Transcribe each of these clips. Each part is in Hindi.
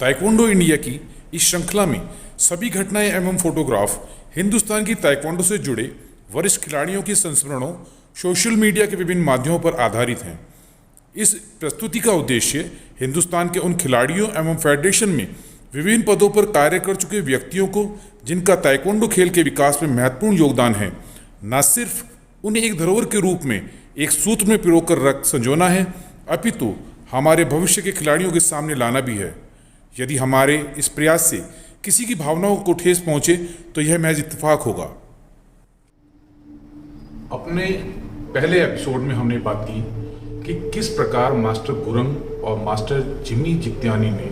ताइक्वांडो इंडिया की इस श्रृंखला में सभी घटनाएं एवं फोटोग्राफ हिंदुस्तान की ताइक्वांडो से जुड़े वरिष्ठ खिलाड़ियों के संस्मरणों सोशल मीडिया के विभिन्न माध्यमों पर आधारित हैं। इस प्रस्तुति का उद्देश्य हिंदुस्तान के उन खिलाड़ियों एवं फेडरेशन में विभिन्न पदों पर कार्य कर चुके व्यक्तियों को जिनका ताइक्वांडो खेल के विकास में महत्वपूर्ण योगदान है, न सिर्फ उन्हें एक धरोहर के रूप में एक सूत्र में पिरोकर रख संजोना है, अपितु हमारे भविष्य के खिलाड़ियों के सामने लाना भी है। यदि हमारे इस प्रयास से किसी की भावनाओं को ठेस पहुंचे तो यह महज इत्तेफाक होगा। अपने पहले एपिसोड में हमने बात की कि किस प्रकार मास्टर गुरंग और मास्टर जिमी जित्यानी ने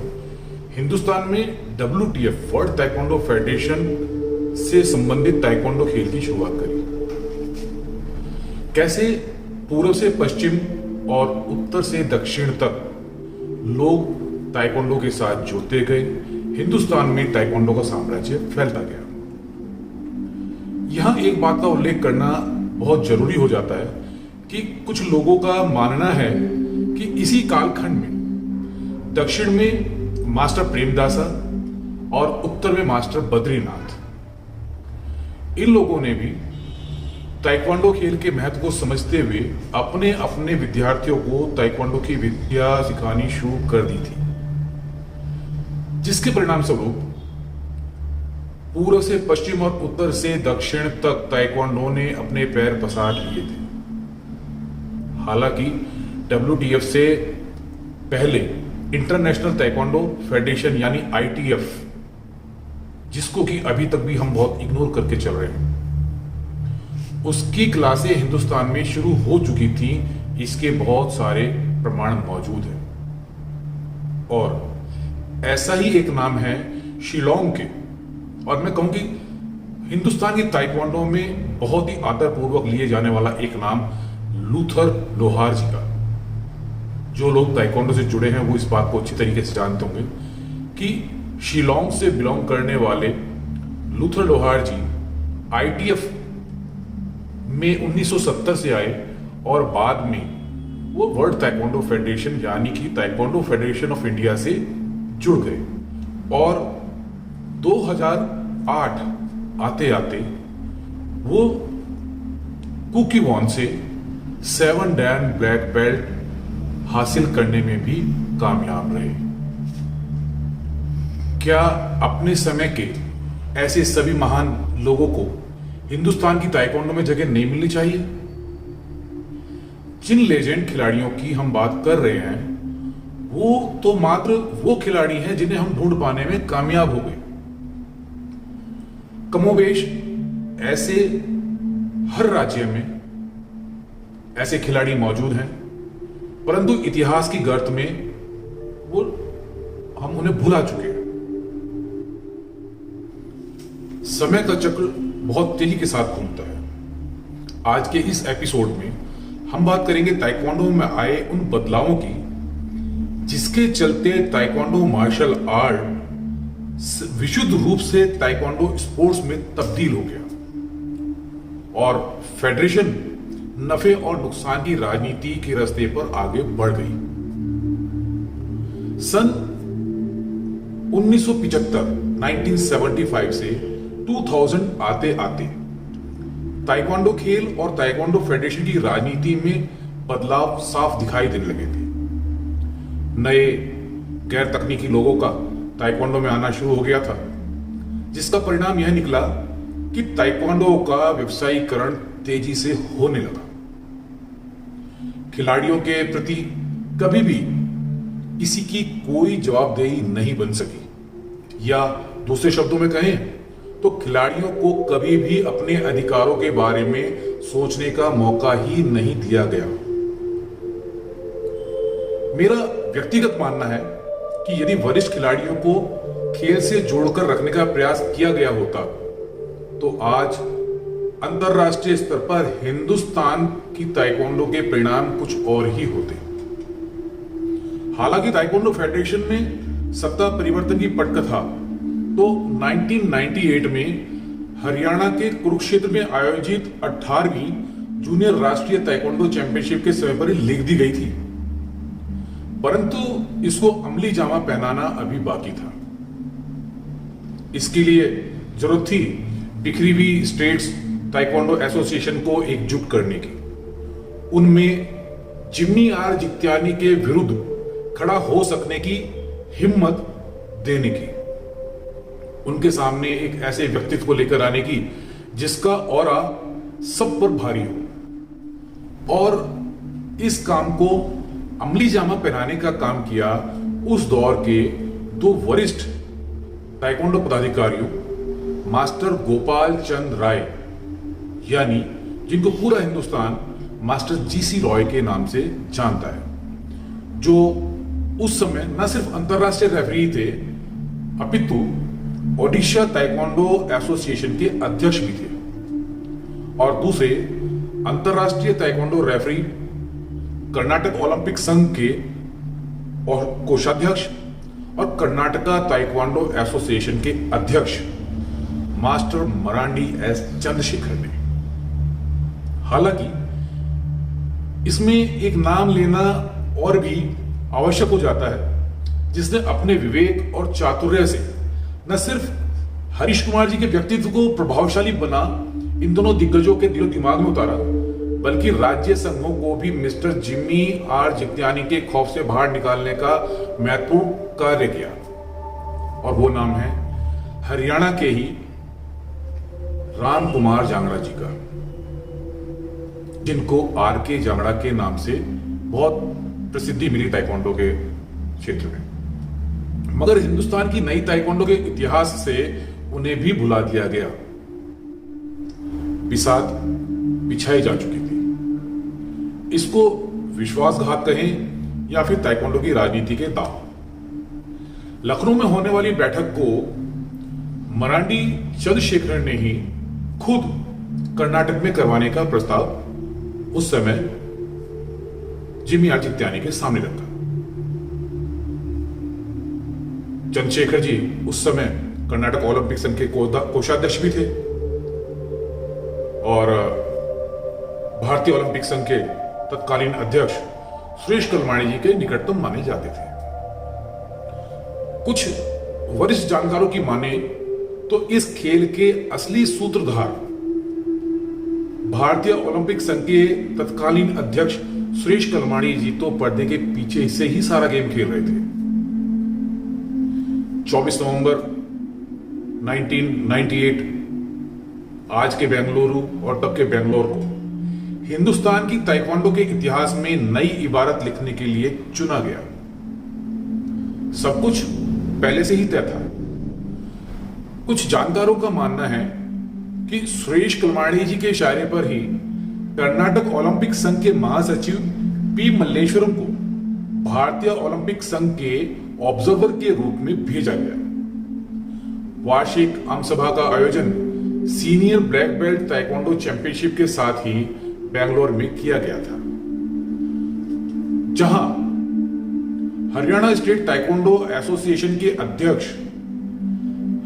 हिंदुस्तान में WTF वर्ल्ड ताइक्वांडो फेडरेशन से संबंधित ताइक्वांडो खेल की शुरुआत करी। कैसे पूर्व से पश्चिम और उत्तर से दक्षिण तक लोग ताइक्वांडो के साथ जुड़ते गए, हिंदुस्तान में ताइक्वांडो का साम्राज्य फैलता गया। यहां एक बात का उल्लेख करना बहुत जरूरी हो जाता है कि कुछ लोगों का मानना है कि इसी कालखंड में दक्षिण में मास्टर प्रेमदासा और उत्तर में मास्टर बद्रीनाथ, इन लोगों ने भी ताइक्वांडो खेल के महत्व को समझते हुए अपने अपने विद्यार्थियों को ताइक्वांडो की विद्या सिखानी शुरू कर दी थी, जिसके परिणाम स्वरूप पूर्व से पश्चिम और उत्तर से दक्षिण तक ताइक्वांडो ने अपने पैर पसार लिए थे। हालांकि WTF से पहले इंटरनेशनल ताइक्वांडो फेडरेशन यानी ITF, जिसको कि अभी तक भी हम बहुत इग्नोर करके चल रहे हैं, उसकी क्लासें हिंदुस्तान में शुरू हो चुकी थी। इसके बहुत सारे प्रमाण मौजूद हैं। और ऐसा ही एक नाम है शिलोंग के, और मैं कहूं कि हिंदुस्तान की ताइक्वांडो में बहुत ही आदरपूर्वक लिए जाने वाला एक नाम लूथर लोहार जी का। जो लोग ताइक्वांडो से जुड़े हैं वो इस बात को अच्छी तरीके से जानते होंगे कि शिलोंग से बिलोंग करने वाले लूथर लोहार जी ITF में 1970 से आए और बाद में वो वर्ल्ड ताइक्वांडो फेडरेशन यानी कि ताइक्वांडो फेडरेशन ऑफ इंडिया से जुड़ गए। और 2008 आते आते वो कुकीवॉन से 7 डैन ब्लैक बेल्ट हासिल करने में भी कामयाब रहे। क्या अपने समय के ऐसे सभी महान लोगों को हिंदुस्तान की ताइक्वांडो में जगह नहीं मिलनी चाहिए? जिन लेजेंड खिलाड़ियों की हम बात कर रहे हैं वो तो मात्र वो खिलाड़ी हैं जिन्हें हम ढूंढ पाने में कामयाब हो गए। कमोबेश ऐसे हर राज्य में ऐसे खिलाड़ी मौजूद हैं, परंतु इतिहास की गर्त में वो हम उन्हें भुला चुके हैं। समय का चक्र बहुत तेजी के साथ घूमता है। आज के इस एपिसोड में हम बात करेंगे ताइक्वांडो में आए उन बदलावों की जिसके चलते ताइक्वांडो मार्शल आर्ट विशुद्ध रूप से ताइक्वांडो स्पोर्ट्स में तब्दील हो गया और फेडरेशन नफे और नुकसान की राजनीति के रास्ते पर आगे बढ़ गई। सन 1975 से 2000 आते आते ताइक्वांडो खेल और ताइक्वांडो फेडरेशन की राजनीति में बदलाव साफ दिखाई देने लगे थे। नए गैर तकनीकी लोगों का ताइक्वांडो में आना शुरू हो गया था, जिसका परिणाम यह निकला कि ताइक्वांडो का व्यवसायीकरण तेजी से होने लगा। खिलाड़ियों के प्रति कभी भी किसी की कोई जवाबदेही नहीं बन सकी, या दूसरे शब्दों में कहें तो खिलाड़ियों को कभी भी अपने अधिकारों के बारे में सोचने का मौका ही नहीं दिया गया। मेरा व्यक्तिगत मानना है कि यदि वरिष्ठ खिलाड़ियों को खेल से जोड़कर रखने का प्रयास किया गया होता तो आज अंतरराष्ट्रीय स्तर पर हिंदुस्तान की ताइक्वांडो के परिणाम कुछ और ही होते। हालांकि ताइक्वांडो फेडरेशन में सत्ता परिवर्तन की पटकथा तो 1998 में हरियाणा के कुरुक्षेत्र में आयोजित 18वीं जूनियर राष्ट्रीय ताइक्वांडो चैंपियनशिप के समय पर लिख दी गई थी। परंतु इसको अमली जामा पहनाना अभी बाकी था। इसके लिए जरूरत थी बिखरी हुई स्टेट्स ताइक्वांडो एसोसिएशन को एकजुट करने की, उनमें जिम्मी आर जित्यानी के विरुद्ध खड़ा हो सकने की हिम्मत देने की, उनके सामने एक ऐसे व्यक्तित्व को लेकर आने की जिसका ऑरा सब पर भारी हो। और इस काम को अमली जामा पहनाने का काम किया उस दौर के दो वरिष्ठ ताइक्वांडो पदाधिकारियों, मास्टर गोपाल चंद राय, यानी जिनको पूरा हिंदुस्तान मास्टर जीसी रॉय के नाम से जानता है, जो उस समय न सिर्फ अंतरराष्ट्रीय रेफरी थे अपितु ओडिशा ताइक्वांडो एसोसिएशन के अध्यक्ष भी थे, और दूसरे अंतरराष्ट्रीय ताइक्वांडो रेफरी कर्नाटक ओलंपिक संघ के और कोषाध्यक्ष और कर्नाटका ताइक्वांडो एसोसिएशन के अध्यक्ष मास्टर मरांडी एस चंद्रशेखर ने। हालांकि इसमें एक नाम लेना और भी आवश्यक हो जाता है, जिसने अपने विवेक और चातुर्य से न सिर्फ हरीश कुमार जी के व्यक्तित्व को प्रभावशाली बना इन दोनों दिग्गजों के दिलो दिमाग में उतारा, बल्कि राज्य संघों को भी मिस्टर जिम्मी आर जित्यानी के खौफ से बाहर निकालने का महत्वपूर्ण कार्य किया। और वो नाम है हरियाणा के ही राम कुमार जांगड़ा जी का, जिनको आर के जांगड़ा के नाम से बहुत प्रसिद्धि मिली ताइक्वांडो के क्षेत्र में। मगर हिंदुस्तान की नई ताइक्वांडो के इतिहास से उन्हें भी भुला दिया गया, बिसात बिछाई जा चुकी थी। इसको विश्वासघात कहें या फिर ताइक्वांडो की राजनीति के दांव। लखनऊ में होने वाली बैठक को मरांडी चंद्रशेखर ने ही खुद कर्नाटक में करवाने का प्रस्ताव उस समय जिम्मी आर जित्यानी के सामने रखा। चंद्रशेखर जी उस समय कर्नाटक ओलंपिक संघ के कोषाध्यक्ष भी थे और भारतीय ओलंपिक संघ के तत्कालीन अध्यक्ष सुरेश कलमाणी जी के निकटतम माने जाते थे। कुछ वरिष्ठ जानकारों की माने तो इस खेल के असली सूत्रधार भारतीय ओलंपिक संघ के तत्कालीन अध्यक्ष सुरेश कलमाणी जी तो पर्दे के पीछे से ही सारा गेम खेल रहे थे। 24 नवंबर 1998 आज के बेंगलुरु और तब के बेंगलोर को हिंदुस्तान की ताइक्वांडो के इतिहास में नई इबारत लिखने के लिए चुना गया। सब कुछ पहले से ही तय था। कुछ जानकारों का मानना है कि सुरेश कलमाणी जी के इशारे पर ही कर्नाटक ओलंपिक संघ के महासचिव पी मल्लेश्वरम को भारतीय ओलंपिक संघ के ऑब्जर्वर के रूप में भेजा गया। वार्षिक आम सभा का आयोजन senior black belt taekwondo championship के साथ ही बेंगलोर में किया गया था, जहां हरियाणा स्टेट ताइक्वांडो एसोसिएशन के अध्यक्ष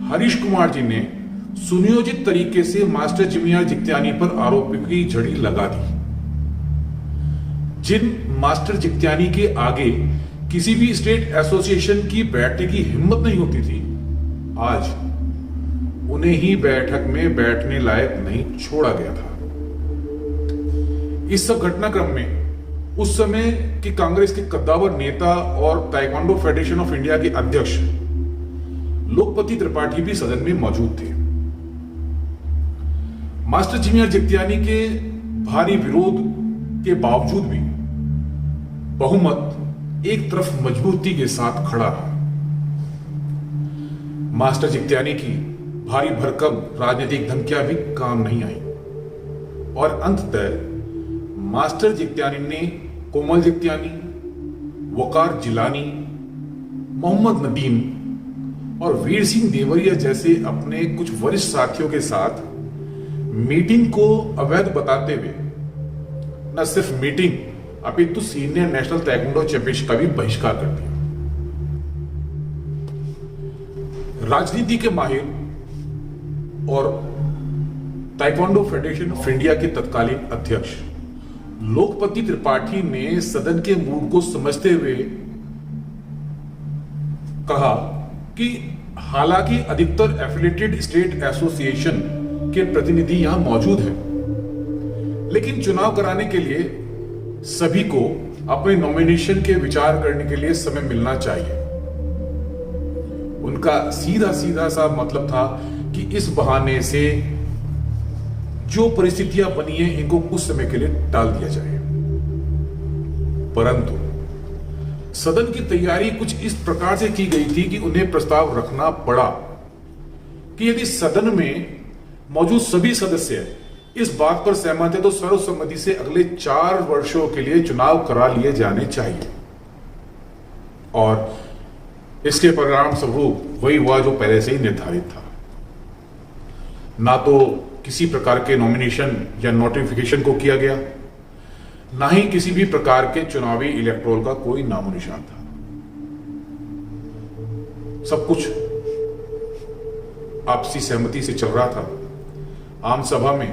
हरीश कुमार जी ने सुनियोजित तरीके से मास्टर जिम्मी आर जित्यानी पर आरोप की झड़ी लगा दी। जिन मास्टर जित्यानी के आगे किसी भी स्टेट एसोसिएशन की बैठने की हिम्मत नहीं होती थी, आज उन्हें ही बैठक में बैठने लायक नहीं छोड़ा गया था। इस सब घटनाक्रम में उस समय के कांग्रेस के कद्दावर नेता और ताइक्वांडो फेडरेशन ऑफ इंडिया के अध्यक्ष लोकपति त्रिपाठी भी सदन में मौजूद थे। मास्टर जिम्मी आर जित्यानी के भारी विरोध के बावजूद भी बहुमत एक तरफ मजबूती के साथ खड़ा रहा। मास्टर जित्यानी की भारी भरकम राजनीतिक धमकियां भी काम नहीं आई और अंततः मास्टर जित्यानी ने कोमल जित्यानी, वकार जिलानी, मोहम्मद नदीम और वीर सिंह देवरिया जैसे अपने कुछ वरिष्ठ साथियों के साथ मीटिंग को अवैध बताते हुए न सिर्फ मीटिंग अपितु सीनियर नेशनल ताइक्वांडो चैंपियनशिप का भी बहिष्कार कर दिया। राजनीति के माहिर और ताइक्वांडो फेडरेशन ऑफ इंडिया के तत्कालीन अध्यक्ष लोकपति त्रिपाठी ने सदन के मूड को समझते हुए कहा कि हालांकि अधिकतर एफिलिएटेड स्टेट एसोसिएशन के प्रतिनिधि यहां मौजूद हैं, लेकिन चुनाव कराने के लिए सभी को अपने नॉमिनेशन के विचार करने के लिए समय मिलना चाहिए। उनका सीधा सीधा सा मतलब था कि इस बहाने से जो परिस्थितियां बनी हैं इनको कुछ समय के लिए टाल दिया जाए। परंतु सदन की तैयारी कुछ इस प्रकार से की गई थी कि उन्हें प्रस्ताव रखना पड़ा कि यदि सदन में मौजूद सभी सदस्य इस बात पर सहमत है तो सर्वसम्मति से अगले 4 वर्षों के लिए चुनाव करा लिए जाने चाहिए। और इसके परिणाम स्वरूप वही हुआ जो पहले से ही निर्धारित था। ना तो किसी प्रकार के नॉमिनेशन या नोटिफिकेशन को किया गया, ना ही किसी भी प्रकार के चुनावी इलेक्ट्रोल का कोई नामो निशान था। सब कुछ आपसी सहमति से चल रहा था। आम सभा में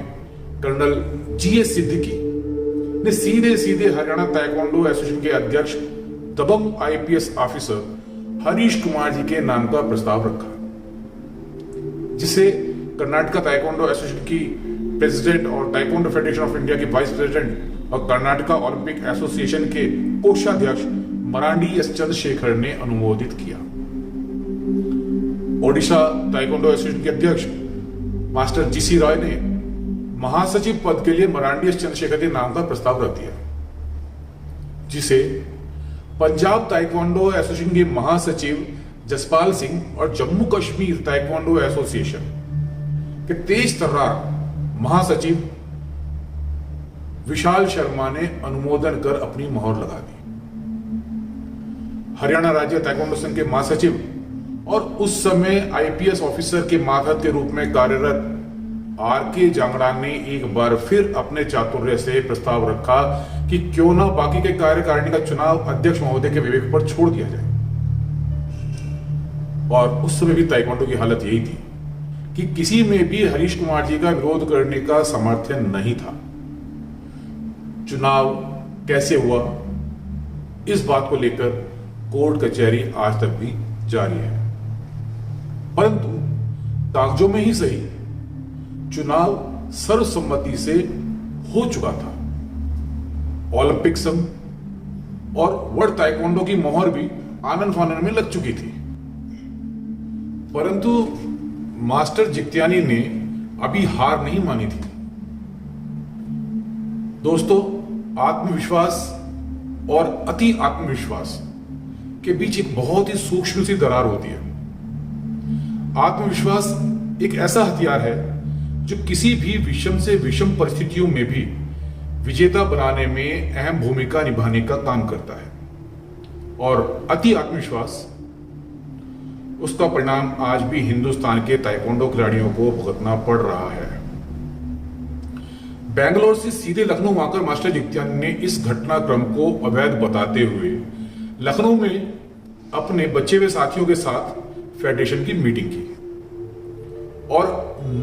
कर्नल जीएस सिद्दीकी ने सीधे सीधे हरियाणा ताइक्वांडो एसोसिएशन के अध्यक्ष दबंग आईपीएस ऑफिसर हरीश कुमार जी के नाम का प्रस्ताव रखा, जिसे कर्नाटका ताइक्वांडो एसोसिएशन की प्रेसिडेंट और ताइक्वांडो फेडरेशन ऑफ इंडिया के वाइस प्रेसिडेंट और कर्नाटका ओलंपिक एसोसिएशन के कोषाध्यक्ष मरांडी एस चंद्रशेखर ने अनुमोदित किया। ओडिशा ताइक्वांडो एसोसिएशन के अध्यक्ष मास्टर जीसी रॉय ने महासचिव पद के लिए मरांडी एस चंद्रशेखर के नाम का प्रस्ताव रख दिया, जिसे पंजाब ताइक्वांडो एसोसिएशन के महासचिव जसपाल सिंह और जम्मू कश्मीर ताइक्वांडो एसोसिएशन के तेज तर्रार महासचिव विशाल शर्मा ने अनुमोदन कर अपनी मोहर लगा दी। हरियाणा राज्य ताइक्वांडो संघ के महासचिव और उस समय आईपीएस ऑफिसर के मातहत के रूप में कार्यरत आरके जांगड़ान ने एक बार फिर अपने चातुर्य से प्रस्ताव रखा कि क्यों ना बाकी के कार्यकारिणी का चुनाव अध्यक्ष महोदय के विवेक पर छोड़ दिया जाए। और उस समय भी ताइक्वांडो की हालत यही थी कि किसी में भी हरीश कुमार जी का विरोध करने का सामर्थ्य नहीं था। चुनाव कैसे हुआ, इस बात को लेकर कोर्ट कचहरी आज तक भी जारी है, परंतु कागजों में ही सही चुनाव सर्वसम्मति से हो चुका था। ओलंपिक संघ और वर्ल्ड ताइक्वांडो की मोहर भी आनन फानन में लग चुकी थी, परंतु मास्टर जित्यानी ने अभी हार नहीं मानी थी। दोस्तों, आत्मविश्वास और अति आत्मविश्वास के बीच एक बहुत ही सूक्ष्म सी दरार होती है। आत्मविश्वास एक ऐसा हथियार है जो किसी भी विषम से विषम परिस्थितियों में भी विजेता बनाने में अहम भूमिका निभाने का काम करता है, और अति आत्मविश्वास उसका परिणाम आज भी हिंदुस्तान के ताइक्वांडो खिलाड़ियों को भुगतना पड़ रहा है। बेंगलोर से सीधे लखनऊ आकर मास्टर जित्यानी ने इस घटनाक्रम को अवैध बताते हुए लखनऊ में अपने बचे हुए साथियों के साथ फेडरेशन की मीटिंग की, और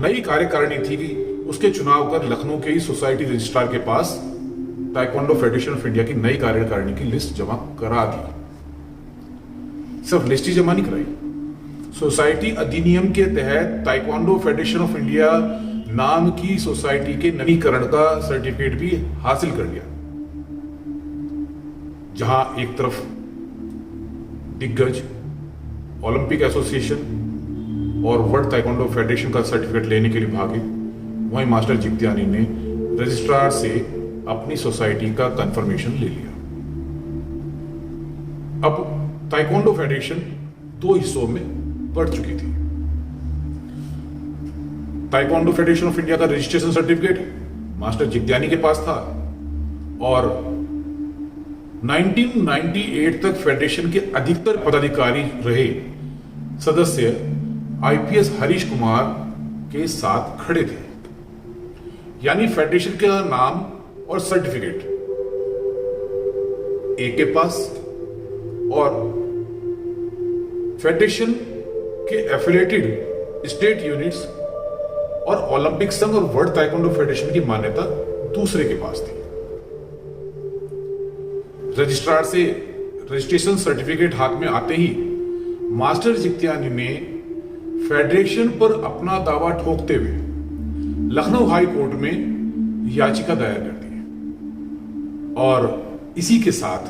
नई कार्यकारिणी थी कि उसके चुनाव कर लखनऊ के ही सोसाइटी रजिस्ट्रार के पास ताइक्वांडो फेडरेशन ऑफ इंडिया की नई कार्यकारिणी की लिस्ट जमा करा दी। सिर्फ लिस्ट ही जमा नहीं कराई, सोसाइटी अधिनियम के तहत ताइक्वांडो फेडरेशन ऑफ इंडिया नाम की सोसाइटी के नवीकरण का सर्टिफिकेट भी हासिल कर लिया, जहां एक तरफ दिग्गज ओलंपिक एसोसिएशन और वर्ल्ड ताइक्वांडो फेडरेशन का सर्टिफिकेट लेने के लिए भागे, वहीं मास्टर जित्यानी ने रजिस्ट्रार से अपनी सोसाइटी का कंफर्मेशन ले लिया। अब ताइक्वांडो फेडरेशन 2 हिस्सों में बढ़ चुकी थी। ताइक्वांडो फेडरेशन ऑफ इंडिया का रजिस्ट्रेशन सर्टिफिकेट मास्टर जित्यानी के पास था, और 1998 तक फेडरेशन के अधिकतर पदाधिकारी रहे सदस्य आईपीएस हरीश कुमार के साथ खड़े थे। यानी फेडरेशन का नाम और सर्टिफिकेट एक के पास, और फेडरेशन के एफिलिएटेड स्टेट यूनिट्स और ओलंपिक संघ और वर्ल्ड ताइक्वांडो फेडरेशन की मान्यता दूसरे के पास थी। रजिस्ट्रार से रजिस्ट्रेशन सर्टिफिकेट हाथ में आते ही मास्टर जित्यानी ने फेडरेशन पर अपना दावा ठोकते हुए लखनऊ हाई कोर्ट में याचिका दायर कर दी और इसी के साथ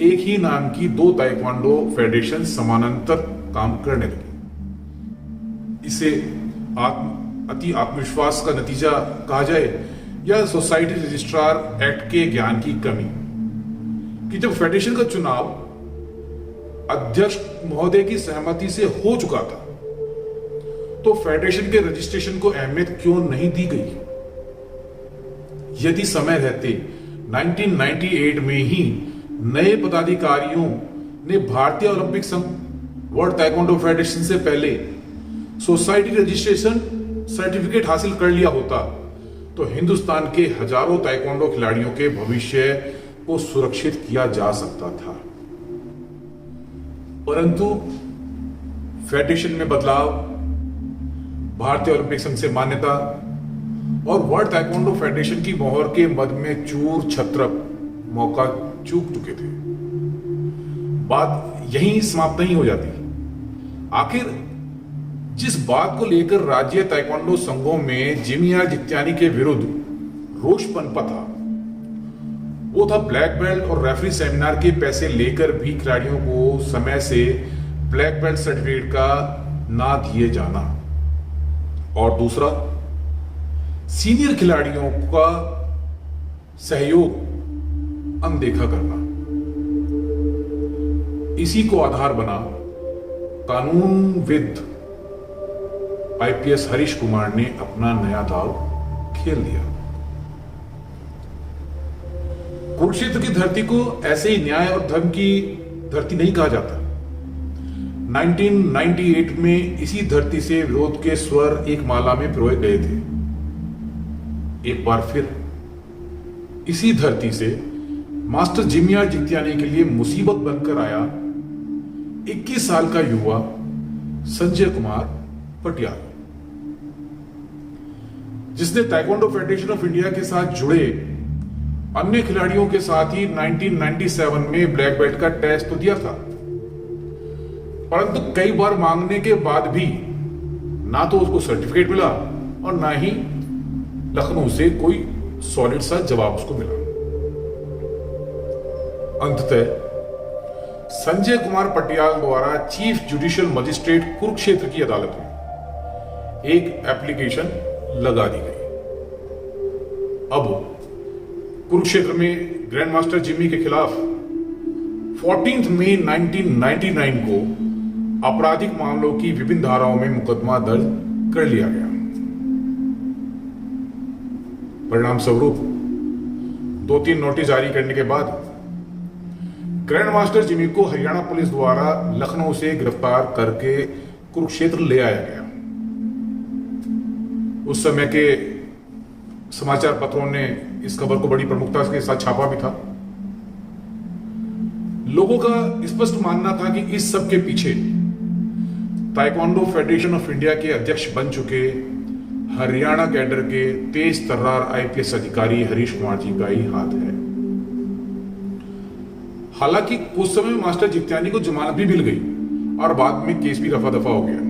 एक ही नाम की 2 ताइक्वांडो फेडरेशन समानांतर काम करने लगी। इसे अति आत्मविश्वास का नतीजा कहा जाए या सोसाइटी रजिस्ट्रार एक्ट के ज्ञान की कमी कि जब फेडरेशन का चुनाव अध्यक्ष महोदय की सहमति से हो चुका था तो फेडरेशन के रजिस्ट्रेशन को अहमियत क्यों नहीं दी गई। यदि समय रहते 1998 में ही नए पदाधिकारियों ने भारतीय ओलंपिक संघ वर्ल्ड ताइक्वांडो फेडरेशन से पहले सोसाइटी रजिस्ट्रेशन सर्टिफिकेट हासिल कर लिया होता तो हिंदुस्तान के हजारों ताइक्वांडो खिलाड़ियों के भविष्य को सुरक्षित किया जा सकता था। परंतु फेडरेशन में बदलाव, भारतीय ओलंपिक संघ से मान्यता और वर्ल्ड ताइक्वांडो फेडरेशन की मोहर के मद में चूर छत्र मौका चूक चुके थे। बात यहीं समाप्त नहीं हो जाती। आखिर जिस बात को लेकर राज्य ताइक्वांडो संघों में जिमियार जित्यानी के विरुद्ध रोष पनपा था वो था ब्लैक बेल्ट और रेफरी सेमिनार के पैसे लेकर भी खिलाड़ियों को समय से ब्लैक बेल्ट सर्टिफिकेट का ना दिए जाना और दूसरा सीनियर खिलाड़ियों का सहयोग अनदेखा करना। इसी को आधार बना कानूनविद आईपीएस हरीश कुमार ने अपना नया दाव खेल दिया। कुरुक्षेत्र की धरती को ऐसे ही न्याय और धर्म की धरती नहीं कहा जाता। 1998 में इसी धरती से विरोध के स्वर एक माला में पिरोए गए थे। एक बार फिर इसी धरती से मास्टर जिमियार जित्यानी के लिए मुसीबत बनकर आया 21 साल का युवा संजय कुमार पटियाल, जिसने ताइक्वांडो फेडरेशन ऑफ इंडिया के साथ जुड़े अन्य खिलाड़ियों के साथ ही 1997 में ब्लैक बेल्ट का टेस्ट तो दिया था, परंतु कई बार मांगने के बाद भी ना तो उसको सर्टिफिकेट मिला और ना ही लखनऊ से कोई सॉलिड सा जवाब उसको मिला। अंततः संजय कुमार पटियाल द्वारा चीफ जुडिशियल मजिस्ट्रेट कुरुक्षेत्र की अदालत में एक एप्लीकेशन लगा दी गई। अब कुरुक्षेत्र में ग्रैंड मास्टर जिमी के खिलाफ 14 मई 1999 को आपराधिक मामलों की विभिन्न धाराओं में मुकदमा दर्ज कर लिया गया। परिणाम स्वरूप 2-3 नोटिस जारी करने के बाद ग्रैंड मास्टर जिमी को हरियाणा पुलिस द्वारा लखनऊ से गिरफ्तार करके कुरुक्षेत्र ले आया गया। उस समय के समाचार पत्रों ने इस खबर को बड़ी प्रमुखता के साथ छापा भी था। लोगों का स्पष्ट मानना था कि इस सब के पीछे ताइक्वांडो फेडरेशन ऑफ इंडिया के अध्यक्ष बन चुके हरियाणा कैडर के तेज तर्रार आईपीएस अधिकारी हरीश कुमार जी का ही हाथ है। हालांकि कुछ समय में मास्टर जित्यानी को जमानत भी मिल गई और बाद में केस भी रफा दफा हो गया।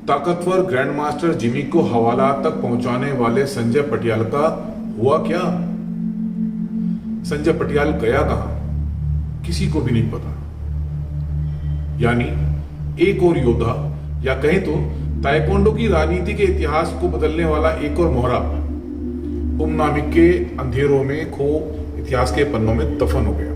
ताकतवर ग्रैंड मास्टर जिमी को हवाला तक पहुंचाने वाले संजय पटियाल का हुआ क्या? संजय पटियाल गया कहां किसी को भी नहीं पता। यानी एक और योद्धा या कहें तो ताइक्वांडो की राजनीति के इतिहास को बदलने वाला एक और मोहरा गुमनामी के अंधेरों में खो इतिहास के पन्नों में दफन हो गया।